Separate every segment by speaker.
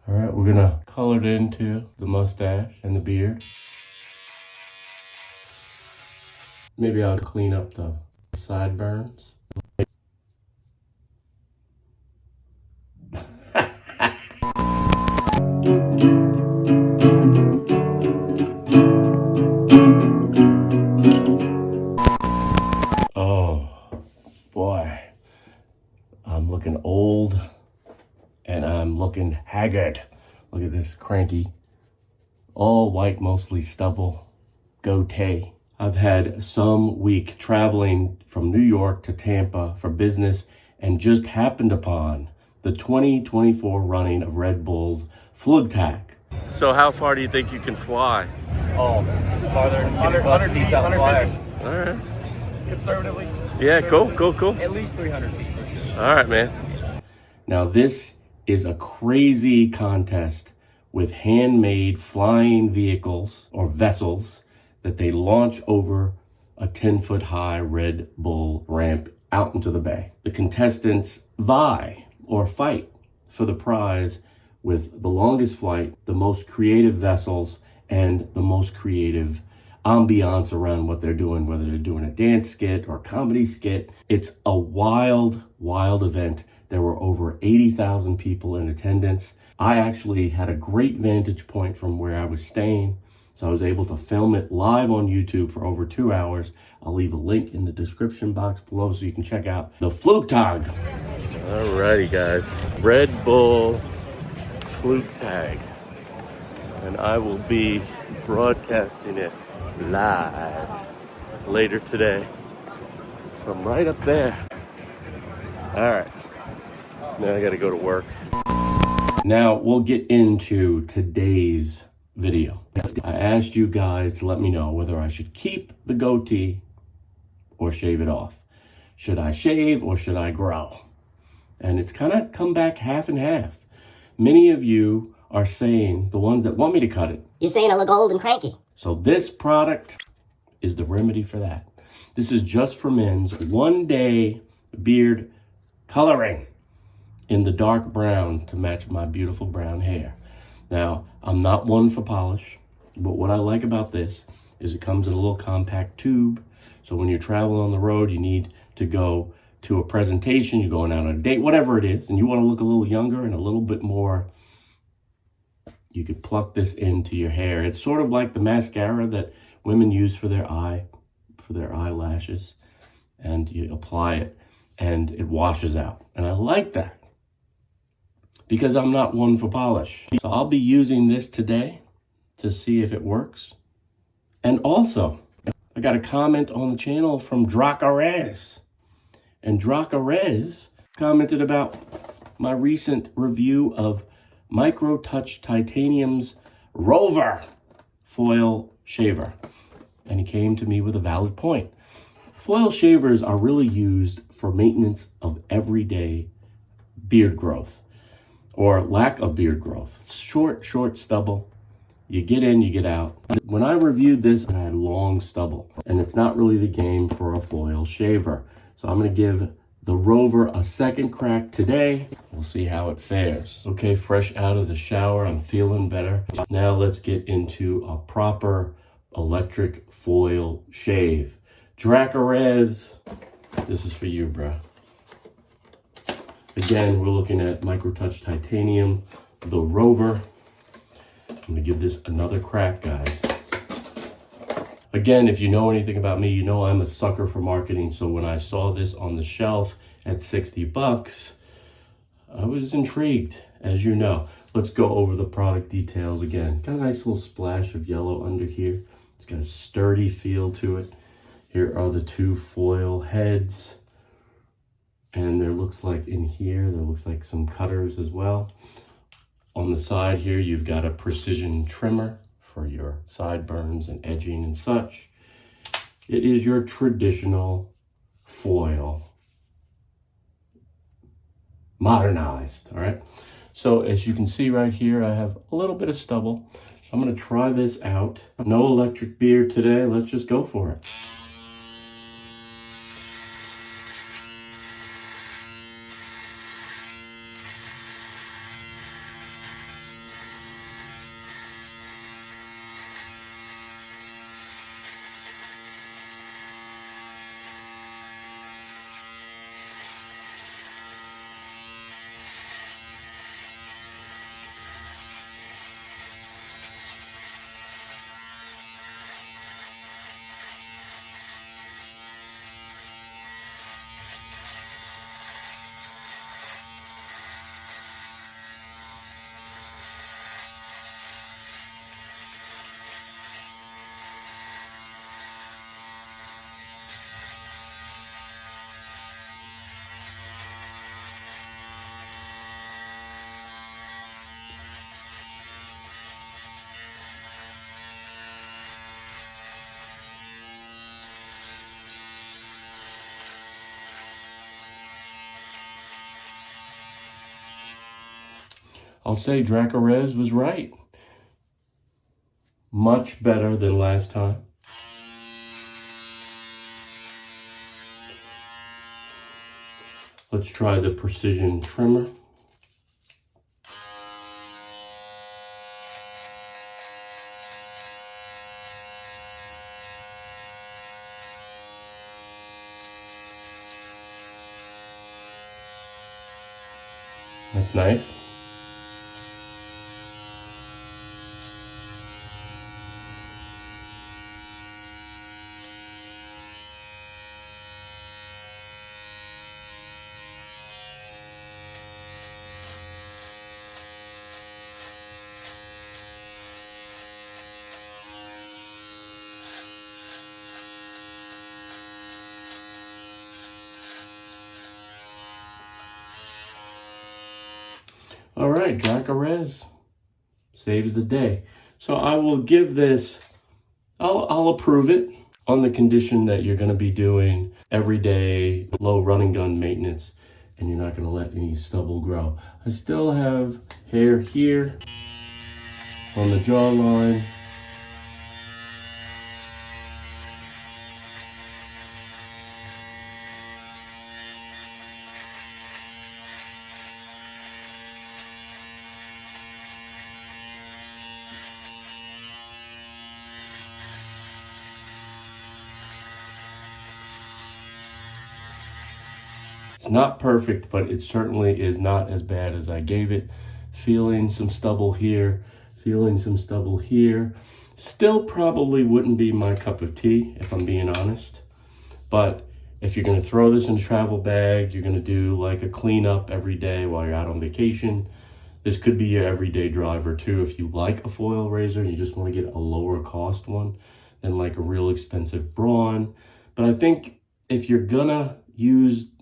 Speaker 1: All right, we're gonna color it into the mustache and the beard. Maybe I'll clean up the sideburns. Oh boy, I'm looking old and I'm looking haggard. Look at this cranky, all white, mostly stubble, goatee. I've had some week traveling from New York to Tampa for business and just happened upon the 2024 running of Red Bull's Flugtag. So how far do you think you can fly?
Speaker 2: Oh, farther than 100 seats out flyer.
Speaker 1: All right.
Speaker 2: Conservatively.
Speaker 1: Yeah, cool.
Speaker 2: At least 300 feet for sure.
Speaker 1: All right, man. Now this is a crazy contest with handmade flying vehicles or vessels that they launch over a 10-foot high Red Bull ramp out into the bay. The contestants vie or fight for the prize with the longest flight, the most creative vessels, and the most creative ambiance around what they're doing, whether they're doing a dance skit or a comedy skit. It's a wild, wild event. There were over 80,000 people in attendance. I actually had a great vantage point from where I was staying, so I was able to film it live on YouTube for over 2 hours. I'll leave a link in the description box below so you can check out the Flugtag. Alrighty guys, Red Bull Flugtag. And I will be broadcasting it live later today from right up there. All right, now I gotta go to work. Now we'll get into today's video. I asked you guys to let me know whether I should keep the goatee or shave it off. Should I shave or should I grow? And it's kind of come back half and half. Many of you are saying, the ones that want me to cut it,
Speaker 3: you're saying I look old and cranky.
Speaker 1: So this product is the remedy for that. This is just for men's 1-day beard coloring in the dark brown to match my beautiful brown hair. Now, I'm not one for polish, but what I like about this is it comes in a little compact tube. So when you're traveling on the road, you need to go to a presentation, you're going out on a date, whatever it is, and you want to look a little younger and a little bit more, you could pluck this into your hair. It's sort of like the mascara that women use for their eyelashes, and you apply it and it washes out. And I like that because I'm not one for polish. So I'll be using this today to see if it works. And also, I got a comment on the channel from Dracarez. And Dracarez commented about my recent review of Microtouch Titanium's ROVOR foil shaver. And he came to me with a valid point. Foil shavers are really used for maintenance of everyday beard growth or lack of beard growth. Short stubble. You get in, you get out. When I reviewed this, I had long stubble, and it's not really the game for a foil shaver. So I'm going to give the ROVOR a second crack today. We'll see how it fares. Okay, fresh out of the shower, I'm feeling better. Now let's get into a proper electric foil shave. Dracarez, this is for you, bro. Again, we're looking at Microtouch Titanium, the ROVOR. I'm gonna give this another crack, guys. Again, if you know anything about me, you know I'm a sucker for marketing. So when I saw this on the shelf at 60 bucks, I was intrigued, as you know. Let's go over the product details again. Got a nice little splash of yellow under here. It's got a sturdy feel to it. Here are the two foil heads. And there looks like in here, there looks like some cutters as well. On the side here, you've got a precision trimmer for your sideburns and edging and such. It is your traditional foil, modernized, all right? So as you can see right here, I have a little bit of stubble. I'm gonna try this out. No electric beard today, let's just go for it. I'll say Dracarys was right. Much better than last time. Let's try the precision trimmer. That's nice. All right, Dracarys saves the day. So I will give this, I'll approve it on the condition that you're going to be doing everyday low run and gun maintenance and you're not going to let any stubble grow. I still have hair here on the jawline. It's not perfect, but it certainly is not as bad as I gave it. Feeling some stubble here, feeling some stubble here. Still probably wouldn't be my cup of tea, if I'm being honest. But if you're gonna throw this in a travel bag, you're gonna do like a cleanup every day while you're out on vacation. This could be your everyday driver too. If you like a foil razor and you just wanna get a lower cost one than like a real expensive Braun. But I think if you're gonna use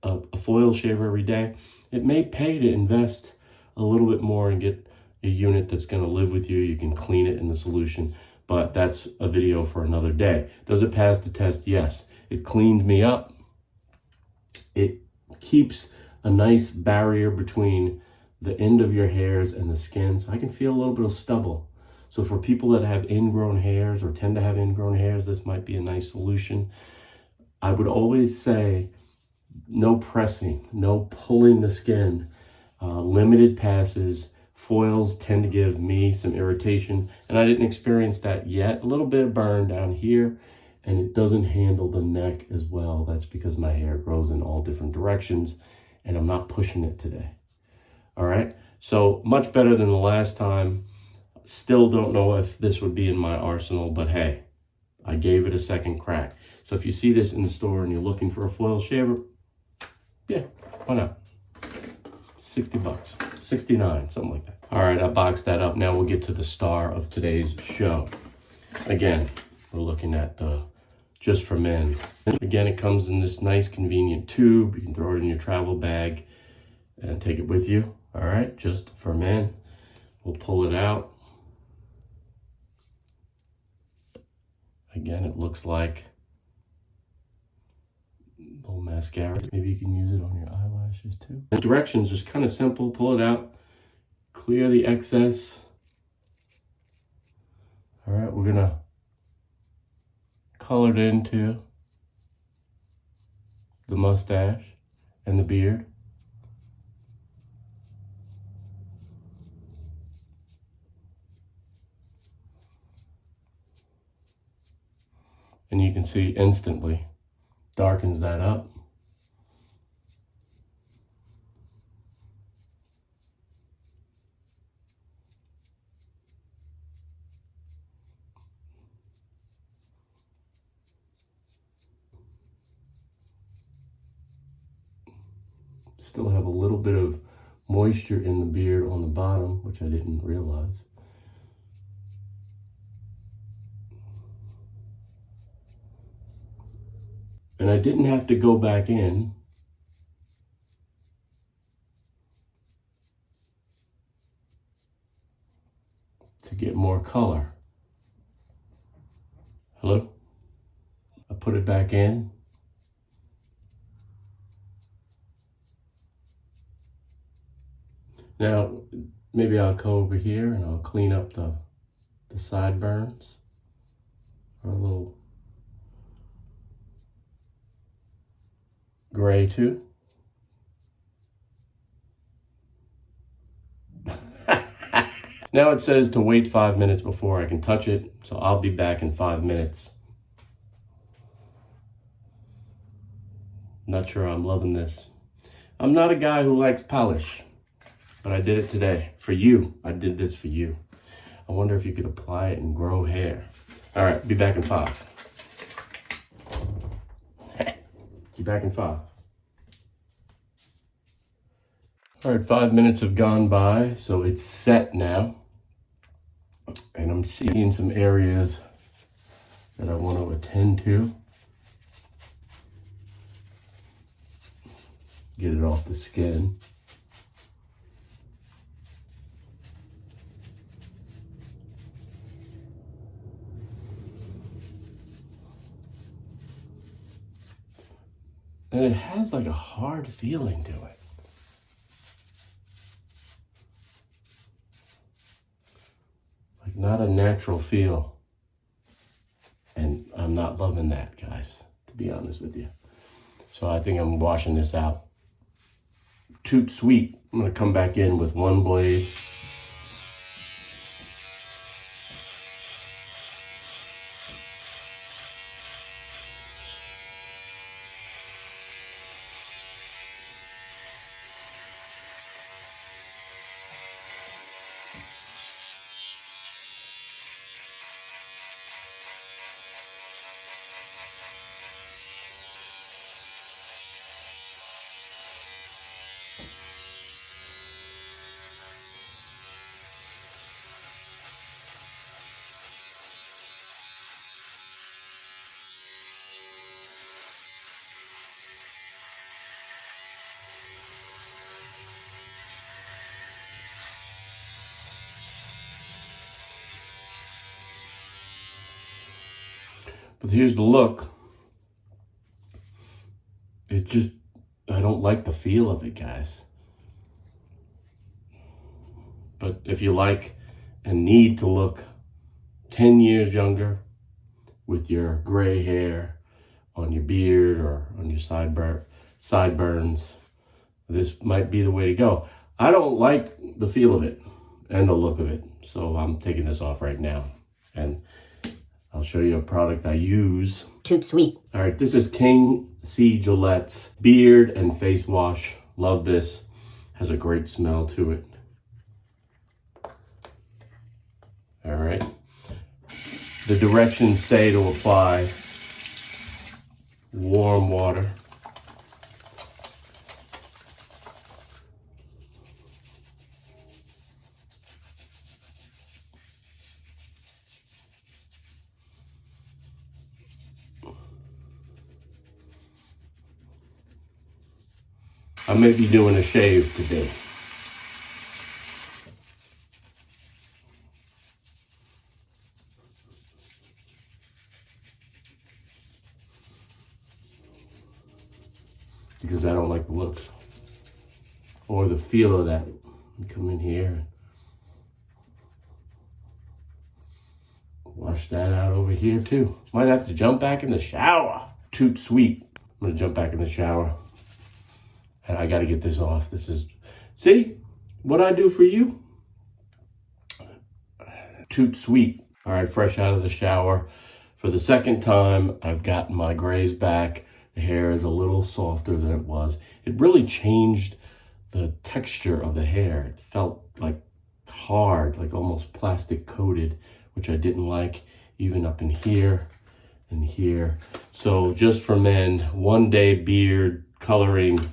Speaker 1: a foil shaver every day, it may pay to invest a little bit more and get a unit that's going to live with you. You can clean it in the solution, but that's a video for another day. Does it pass the test? Yes. It cleaned me up. It keeps a nice barrier between the end of your hairs and the skin, so I can feel a little bit of stubble. So for people that have ingrown hairs or tend to have ingrown hairs, this might be a nice solution. I would always say no pressing, no pulling the skin, limited passes. Foils tend to give me some irritation, and I didn't experience that yet. A little bit of burn down here, and it doesn't handle the neck as well. That's because my hair grows in all different directions, and I'm not pushing it today. All right, so much better than the last time. Still don't know if this would be in my arsenal, but hey, I gave it a second crack. So if you see this in the store and you're looking for a foil shaver, yeah, why not? 60 bucks, 69, something like that. All right, I boxed that up. Now we'll get to the star of today's show. Again, we're looking at the Just for Men. Again, it comes in this nice convenient tube. You can throw it in your travel bag and take it with you. All right, Just for Men. We'll pull it out. Again, it looks like little mascara. Maybe you can use it on your eyelashes too. The directions just kind of simple. Pull it out, clear the excess. All right, we're gonna color it into the mustache and the beard. And you can see instantly darkens that up. Still have a little bit of moisture in the beard on the bottom, which I didn't realize. And I didn't have to go back in to get more color. Hello? I put it back in. Now, Maybe I'll go over here and I'll clean up the sideburns. Or a little gray too. Now it says to wait 5 minutes before I can touch it, so I'll be back in 5 minutes. Not sure I'm loving this. I'm not a guy who likes polish, but I did it today. For you, I did this for you. I wonder if you could apply it and grow hair. All right, be back in 5. Be back in 5. All right, 5 minutes have gone by, so it's set now. And I'm seeing some areas that I want to attend to. Get it off the skin. And it has like a hard feeling to it. Like not a natural feel. And I'm not loving that, guys, to be honest with you. So I think I'm washing this out. Toot sweet. I'm gonna come back in with one blade. But here's the look. It just, I don't like the feel of it, guys. But if you like and need to look 10 years younger with your gray hair on your beard or on your sideburns, this might be the way to go. I don't like the feel of it and the look of it, so I'm taking this off right now. And I'll show you a product I use.
Speaker 3: Toot sweet.
Speaker 1: All right, this is King C. Gillette's Beard and Face Wash. Love this. Has a great smell to it. All right. The directions say to apply warm water. I may be doing a shave today. Because I don't like the looks or the feel of that. Come in here, wash that out over here too. Might have to jump back in the shower. Toot sweet. I'm gonna jump back in the shower. And I gotta get this off. This is, see what I do for you? Toot sweet. All right, fresh out of the shower. For the second time, I've gotten my grays back. The hair is a little softer than it was. It really changed the texture of the hair. It felt like hard, like almost plastic coated, which I didn't like, even up in here and here. So just for men, 1 day beard coloring,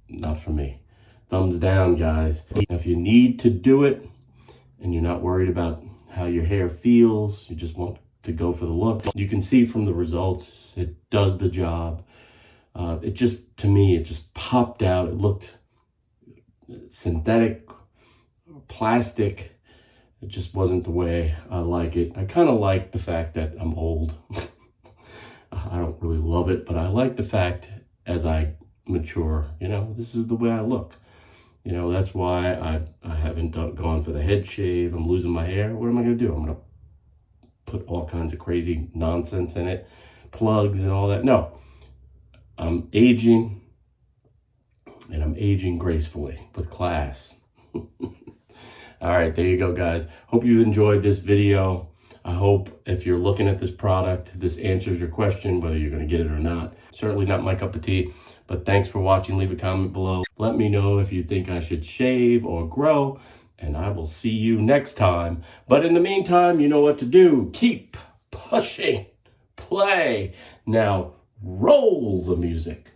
Speaker 1: not for me. Thumbs down, guys. If you need to do it and you're not worried about how your hair feels, you just want to go for the look, you can see from the results, it does the job. It just, to me, it just popped out. It looked synthetic, plastic. It just wasn't the way I like it. I kind of like the fact that I'm old. I don't really love it, but I like the fact as I mature, you know, this is the way I look. You know, that's why I haven't gone for the head shave. I'm losing my hair. What am I going to do? I'm going to put all kinds of crazy nonsense in it, plugs and all that. No, I'm aging, and I'm aging gracefully with class. All right, there you go, guys. Hope you've enjoyed this video. I hope if you're looking at this product, this answers your question, whether you're going to get it or not. Certainly not my cup of tea, but thanks for watching. Leave a comment below. Let me know if you think I should shave or grow, and I will see you next time. But in the meantime, you know what to do. Keep pushing play. Now, roll the music.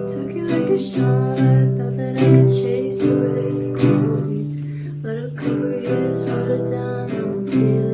Speaker 3: Took you like a shot, thought that I could chase you with Goatee. But a couple years brought it down until